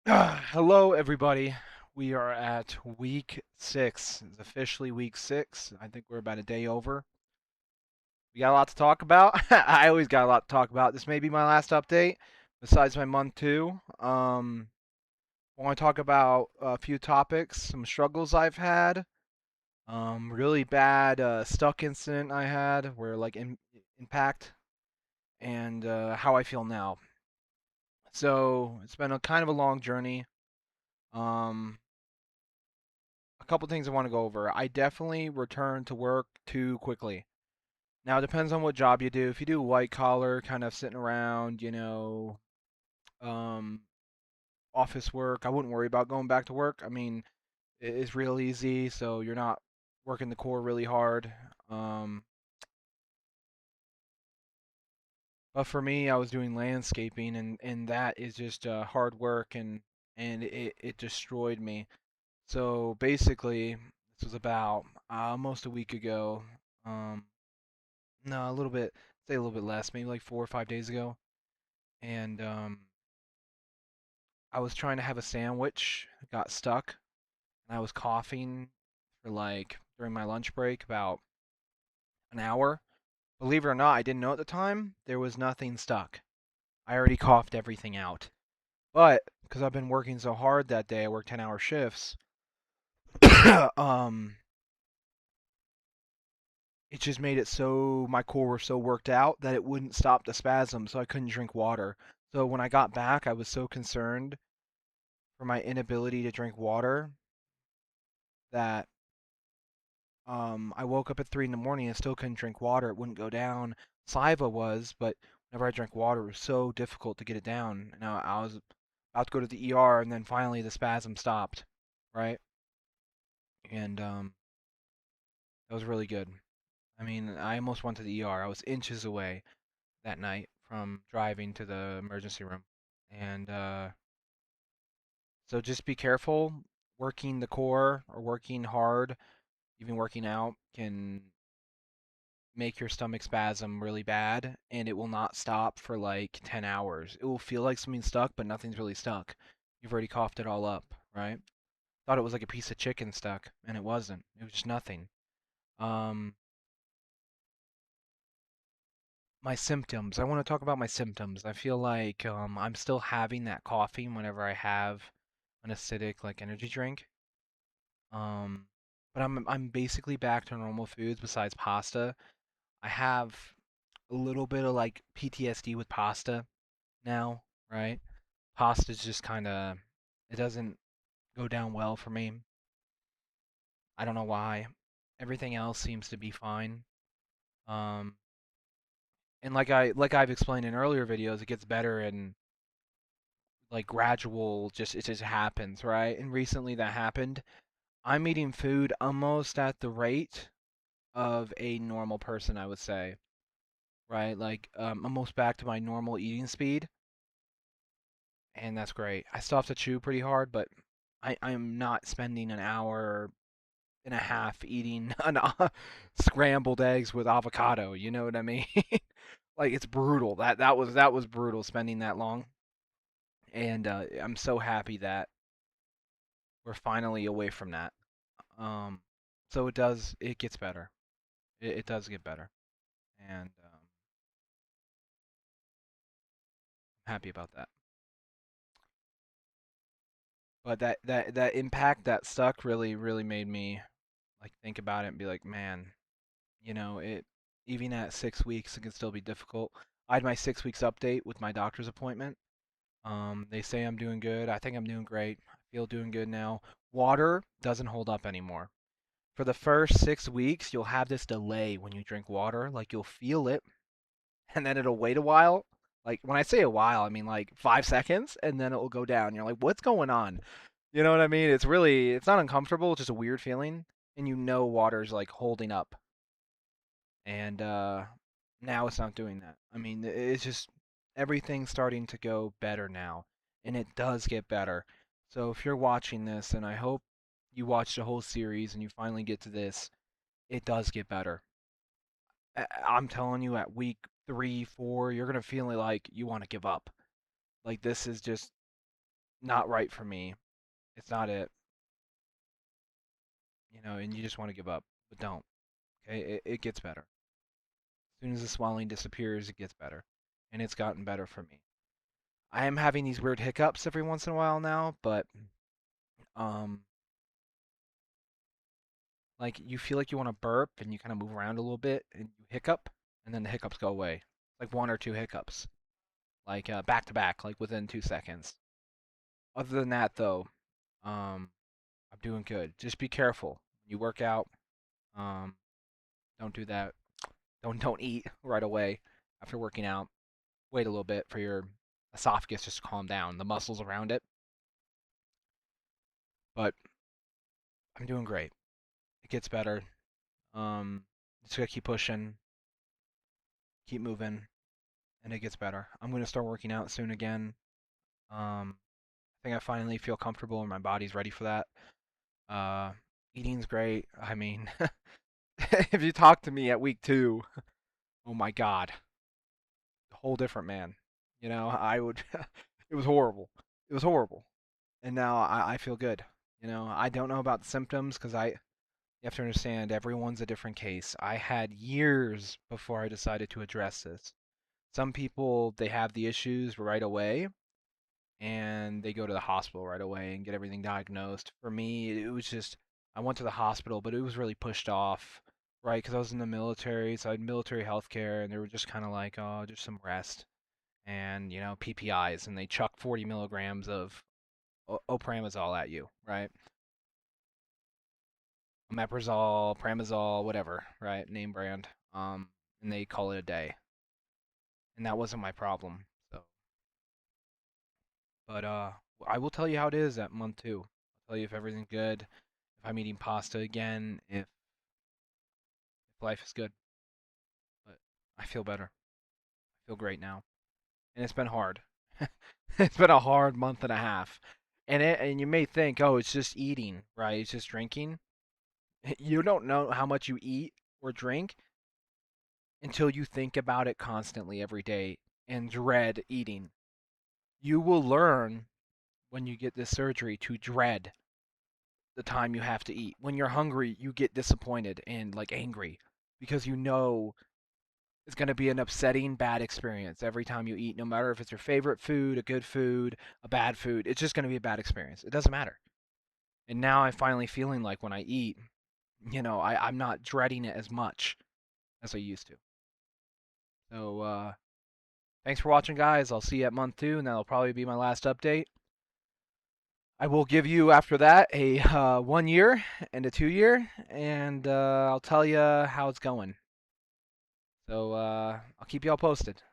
Hello, everybody. We are at week 6. It's officially week 6. I think we're about a day over. We got a lot to talk about. I always got a lot to talk about. This may be my last update, besides my month 2. I want to talk about a few topics, some struggles I've had, really bad stuck incident I had, where like impact, and how I feel now. So it's been a kind of a long journey. Um, a couple things I want to go over. I definitely return to work too quickly. Now, it depends on what job you do. If you do white collar, kind of sitting around, um, office work, I wouldn't worry about going back to work. I mean, it's real easy, so you're not working the core really hard. Um, but for me, I was doing landscaping, and that is just hard work, and it destroyed me. So basically, this was about almost a week ago. Um, No, a little bit, say a little bit less, maybe like 4 or 5 days ago. And I was trying to have a sandwich, got stuck, and I was coughing for like during my lunch break about an hour. Believe it or not, I didn't know at the time, there was nothing stuck. I already coughed everything out. But because I've been working so hard that day, I worked 10-hour shifts. um, it just made it so my core was so worked out that it wouldn't stop the spasm, so I couldn't drink water. So when I got back, I was so concerned for my inability to drink water that I woke up at 3 in the morning and still couldn't drink water. It wouldn't go down. Saliva was, but whenever I drank water, it was so difficult to get it down. Now I was about to go to the ER, and then finally the spasm stopped, right? And that was really good. I mean, I almost went to the ER. I was inches away that night from driving to the emergency room, and so just be careful. Working the core or working hard, even working out, can make your stomach spasm really bad, and it will not stop for like 10 hours. It will feel like something's stuck, but nothing's really stuck. You've already coughed it all up, right? Thought it was like a piece of chicken stuck, and it wasn't. It was just nothing. Um, my symptoms. I want to talk about my symptoms. I feel like I'm still having that coughing whenever I have an acidic like energy drink. Um, but I'm basically back to normal foods besides pasta. I have a little bit of like PTSD with pasta now, right? Pasta's just kind of it doesn't go down well for me. I don't know why. Everything else seems to be fine. Um, and like I've explained in earlier videos, it gets better and like gradual. Just it just happens, right? And recently that happened. I'm eating food almost at the rate of a normal person, I would say, right? Like almost back to my normal eating speed, and that's great. I still have to chew pretty hard, but I'm not spending an hour and a half eating scrambled eggs with avocado. You know what I mean? Like it's brutal. That was brutal spending that long, and I'm so happy that we're finally away from that. Um, so it gets better. It does get better, and I'm happy about that. But that impact that stuck really made me like think about it and be like, man, it even at 6 weeks it can still be difficult. I had my 6 weeks update with my doctor's appointment. They say I'm doing good. I think I'm doing great. I feel doing good now. Water doesn't hold up anymore. For the first 6 weeks, you'll have this delay when you drink water. Like you'll feel it, and then it'll wait a while. Like when I say a while, I mean like 5 seconds, and then it will go down. You're like, what's going on? You know what I mean? It's not uncomfortable. It's just a weird feeling, and water's like holding up. And now it's not doing that. I mean, it's just everything's starting to go better now, and it does get better. So if you're watching this, and I hope you watch the whole series and you finally get to this, it does get better. I'm telling you, at week 3, 4, you're gonna feel like you want to give up. Like this is just not right for me. It's not it, you know, and you just want to give up, but don't. Okay, it gets better. As soon as the swelling disappears, it gets better, and it's gotten better for me. I am having these weird hiccups every once in a while now, but um, like you feel like you want to burp and you kind of move around a little bit and you hiccup, and then the hiccups go away, like one or two hiccups, like back to back, like within 2 seconds. Other than that, though, um, I'm doing good. Just be careful when you work out. Um, don't do that. Don't eat right away after working out. Wait a little bit for your esophagus just to calm down, the muscles around it. But I'm doing great. It gets better. Just gotta keep pushing, keep moving, and it gets better. I'm gonna start working out soon again. I think I finally feel comfortable and my body's ready for that. Uh, Eating's great. I mean, if you talk to me at week 2, oh my God, a whole different man. You know, I would. It was horrible. It was horrible. And now I feel good. You know, I don't know about the symptoms because you have to understand everyone's a different case. I had years before I decided to address this. Some people, they have the issues right away and they go to the hospital right away and get everything diagnosed. For me, it was just, I went to the hospital, but it was really pushed off, right? Because I was in the military, so I had military health care, and they were just kind of like, oh, just some rest and, you know, PPIs, and they chuck 40 milligrams of Pramazol at you, right? Omeprazole, Pramazol, whatever, right? Name brand. And they call it a day. And that wasn't my problem. So, but I will tell you how it is at month 2. I'll tell you if everything's good, if I'm eating pasta again, if life is good. But I feel better. I feel great now. And it's been hard. It's been a hard month and a half. And you may think, "Oh, it's just eating, right? It's just drinking." You don't know how much you eat or drink until you think about it constantly every day and dread eating. You will learn when you get this surgery to dread the time you have to eat. When you're hungry, you get disappointed and like angry because you know it's going to be an upsetting bad experience every time you eat, no matter if it's your favorite food, a good food, a bad food. It's just going to be a bad experience. It doesn't matter. And now I'm finally feeling like when I eat, you know, I'm not dreading it as much as I used to. So, thanks for watching, guys. I'll see you at month 2, and that'll probably be my last update. I will give you after that a 1 year and a 2 year, and I'll tell you how it's going. So I'll keep y'all posted.